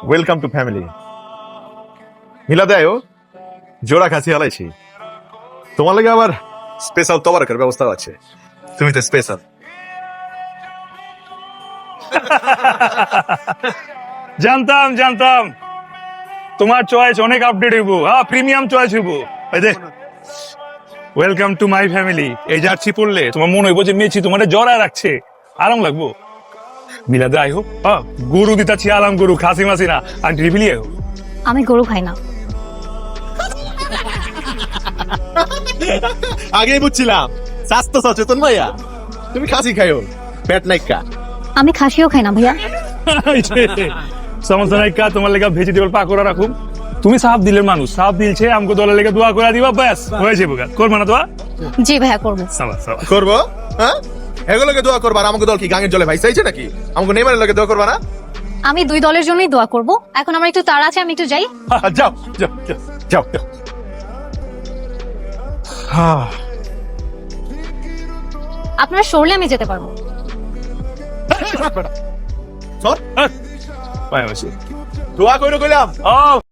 Welcome to family. মিলাদে আয়ো, জোড়া খাসি হালাইছি। তোমার লাগে আবার স্পেশাল তবরকের ব্যবস্থা আছে। তুমি তো স্পেশাল। জানতাম তোমার চয়েস অনেক আপডেট হইব। হ্যাঁ, প্রিমিয়াম চয়েস হইব। এই যে ওয়েলকাম টু মাই ফ্যামিলি। এই জার্সি পড়লে তোমার মনে হইব যে মেচি তোমার জড়ায় রাখছে, আরাম লাগবো। মিলাদে আই হোক, হ্যাঁ, গরু দিতাছি আরাম, গরু খাসি মাসি না। আন্টি রিভিলি আই হোক। আমি গরু খাই না। আগেই বুঝছিলাম স্বাস্থ্য সচেতন ভাইয়া। তুমি খাসি খাইও, পেট নাইকা। আমি খাসিও খাই না ভাইয়া। সমস্যা নাই, কা তোমার লেগে ভেজিটেবল পাকোড়া রাখুম। তুমি সাপ দিলের মানুষ, সাপ দিলছে আমগো দলের লেগে দোয়া করে দিবা, ব্যাস হয়েছে বোকা। করবা না দোয়া? জি ভাইয়া করবো। করবো। হ্যাঁ, এগুলোকে দোয়া করবা। আর আমাকে দল কি গাঙের জলে ভাইসাইছে নাকি? আমাকে নেইমারের লোকে দোয়া করবা না? আমি দুই দলের জন্যই দোয়া করব। এখন আমার একটু তাড়া আছে, আমি একটু যাই। যাও যাও যাও যাও যাও। আপনার সরলে আমি যেতে পারবো। সর, পায় বসে দোয়া কইরো কইলাম। ও